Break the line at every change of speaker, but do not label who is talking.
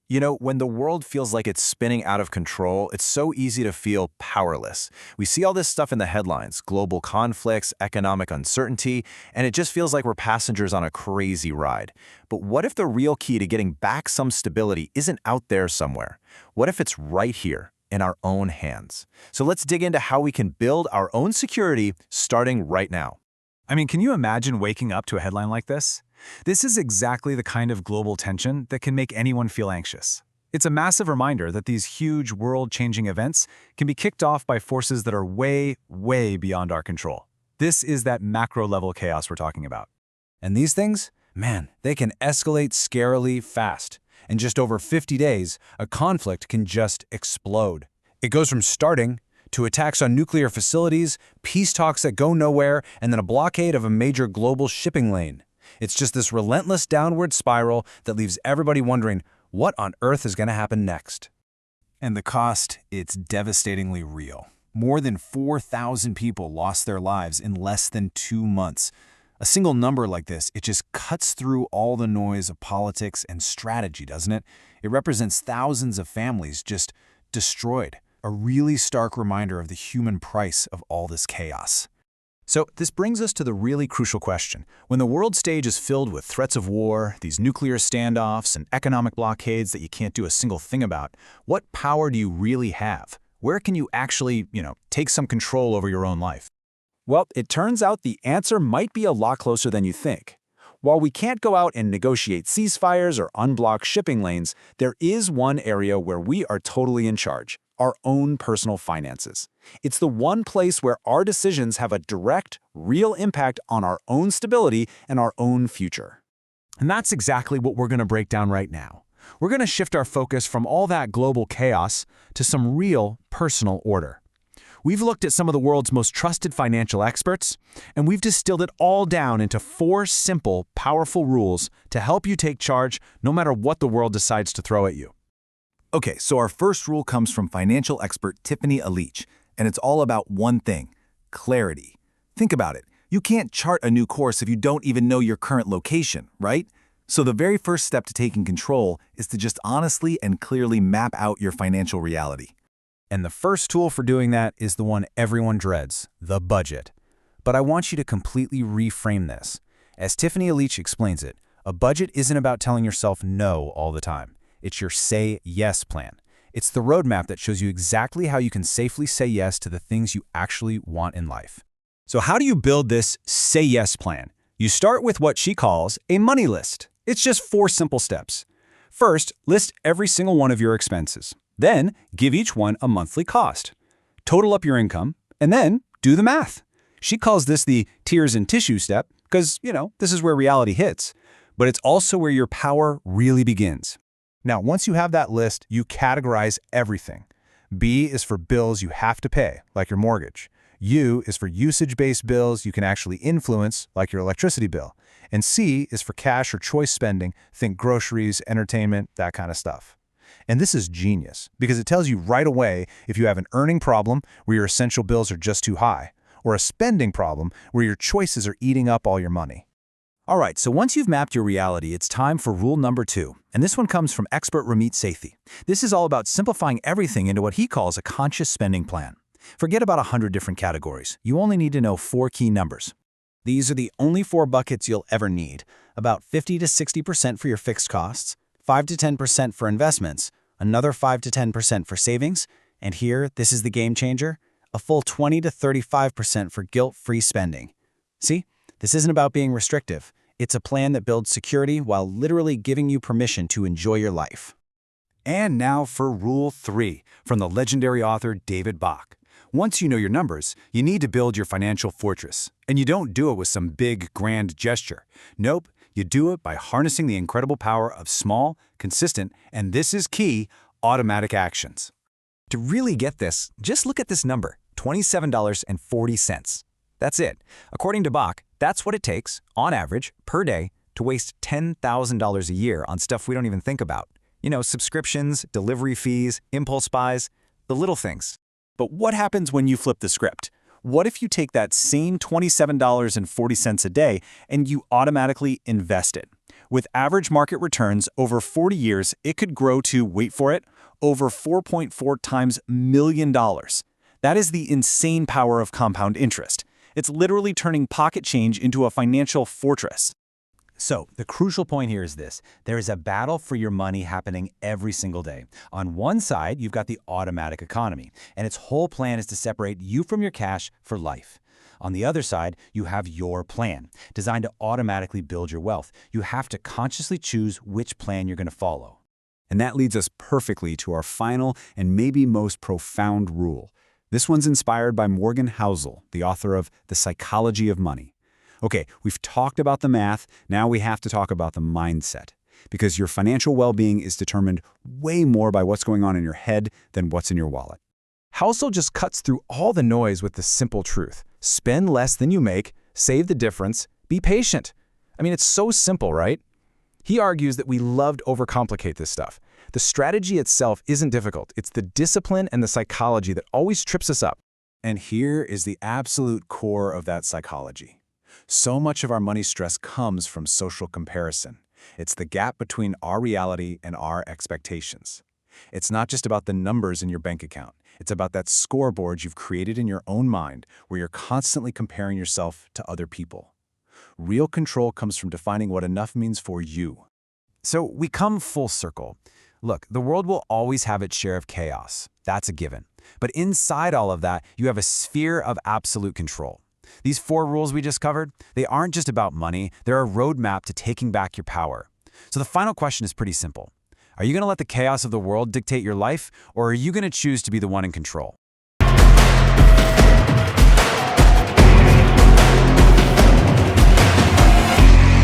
You know, when the world feels like it's spinning out of control, it's so easy to feel powerless. We see all this stuff in the headlines, global conflicts, economic uncertainty, and it just feels like we're passengers on a crazy ride. But what if the real key to getting back some stability isn't out there somewhere? What if it's right here, in our own hands? So let's dig into how we can build our own security starting right now.
I mean, can you imagine waking up to a headline like this? This is exactly the kind of global tension that can make anyone feel anxious. It's a massive reminder that these huge world-changing events can be kicked off by forces that are way, way beyond our control. This is that macro-level chaos we're talking about.
And these things, man, they can escalate scarily fast. In just over 50 days, a conflict can just explode. It goes from starting to attacks on nuclear facilities, peace talks that go nowhere, and then a blockade of a major global shipping lane. It's just this relentless downward spiral that leaves everybody wondering, what on earth is going to happen next?
And the cost, it's devastatingly real. More than 4,000 people lost their lives in less than 2 months. A single number like this, it just cuts through all the noise of politics and strategy, doesn't it? It represents thousands of families just destroyed. A really stark reminder of the human price of all this chaos.
So this brings us to the really crucial question. When the world stage is filled with threats of war, these nuclear standoffs, and economic blockades that you can't do a single thing about, what power do you really have? Where can you actually, take some control over your own life? Well, it turns out the answer might be a lot closer than you think. While we can't go out and negotiate ceasefires or unblock shipping lanes, there is one area where we are totally in charge: our own personal finances. It's the one place where our decisions have a direct, real impact on our own stability and our own future. And that's exactly what we're going to break down right now. We're going to shift our focus from all that global chaos to some real personal order. We've looked at some of the world's most trusted financial experts, and we've distilled it all down into 4 simple, powerful rules to help you take charge no matter what the world decides to throw at you.
Okay, so our first rule comes from financial expert Tiffany Alich, and it's all about one thing: clarity. Think about it. You can't chart a new course if you don't even know your current location, right? So the very first step to taking control is to just honestly and clearly map out your financial reality.
And the first tool for doing that is the one everyone dreads: the budget. But I want you to completely reframe this. As Tiffany Alich explains it, a budget isn't about telling yourself no all the time. It's your say yes plan. It's the roadmap that shows you exactly how you can safely say yes to the things you actually want in life.
So how do you build this say yes plan? You start with what she calls a money list. It's just 4 simple steps. First, list every single one of your expenses. Then, give each one a monthly cost. Total up your income, and then do the math. She calls this the tears and tissue step because, this is where reality hits. But it's also where your power really begins. Now, once you have that list, you categorize everything. B is for bills you have to pay, like your mortgage. U is for usage-based bills you can actually influence, like your electricity bill. And C is for cash or choice spending, think groceries, entertainment, that kind of stuff. And this is genius, because it tells you right away if you have an earning problem where your essential bills are just too high, or a spending problem where your choices are eating up all your money.
All right, so once you've mapped your reality, it's time for rule number 2. And this one comes from expert Ramit Sethi. This is all about simplifying everything into what he calls a conscious spending plan. Forget about 100 different categories. You only need to know 4 key numbers. These are the only 4 buckets you'll ever need: about 50 to 60% for your fixed costs, 5 to 10% for investments, another 5 to 10% for savings, and here, this is the game changer, a full 20 to 35% for guilt-free spending. See, this isn't about being restrictive. It's a plan that builds security while literally giving you permission to enjoy your life.
And now for Rule 3, from the legendary author David Bach. Once you know your numbers, you need to build your financial fortress. And you don't do it with some big, grand gesture. Nope, you do it by harnessing the incredible power of small, consistent, and this is key, automatic actions.
To really get this, just look at this number, $27.40. That's it. According to Bach, that's what it takes, on average, per day, to waste $10,000 a year on stuff we don't even think about. Subscriptions, delivery fees, impulse buys, the little things.
But what happens when you flip the script? What if you take that same $27.40 a day and you automatically invest it?
With average market returns over 40 years, it could grow to, wait for it, over 4.4 times $1 million. That is the insane power of compound interest. It's literally turning pocket change into a financial fortress. So, the crucial point here is this. There is a battle for your money happening every single day. On one side, you've got the automatic economy, and its whole plan is to separate you from your cash for life. On the other side, you have your plan, designed to automatically build your wealth. You have to consciously choose which plan you're going to follow.
And that leads us perfectly to our final and maybe most profound rule. This one's inspired by Morgan Housel, the author of The Psychology of Money. Okay, we've talked about the math, now we have to talk about the mindset. Because your financial well-being is determined way more by what's going on in your head than what's in your wallet.
Housel just cuts through all the noise with the simple truth. Spend less than you make, save the difference, be patient. I mean, it's so simple, right? He argues that we love to overcomplicate this stuff. The strategy itself isn't difficult. It's the discipline and the psychology that always trips us up.
And here is the absolute core of that psychology. So much of our money stress comes from social comparison. It's the gap between our reality and our expectations. It's not just about the numbers in your bank account. It's about that scoreboard you've created in your own mind where you're constantly comparing yourself to other people. Real control comes from defining what enough means for you.
So we come full circle. Look, the world will always have its share of chaos. That's a given. But inside all of that, you have a sphere of absolute control. These 4 rules we just covered, they aren't just about money, they're a roadmap to taking back your power. So the final question is pretty simple. Are you going to let the chaos of the world dictate your life, or are you going to choose to be the one in control?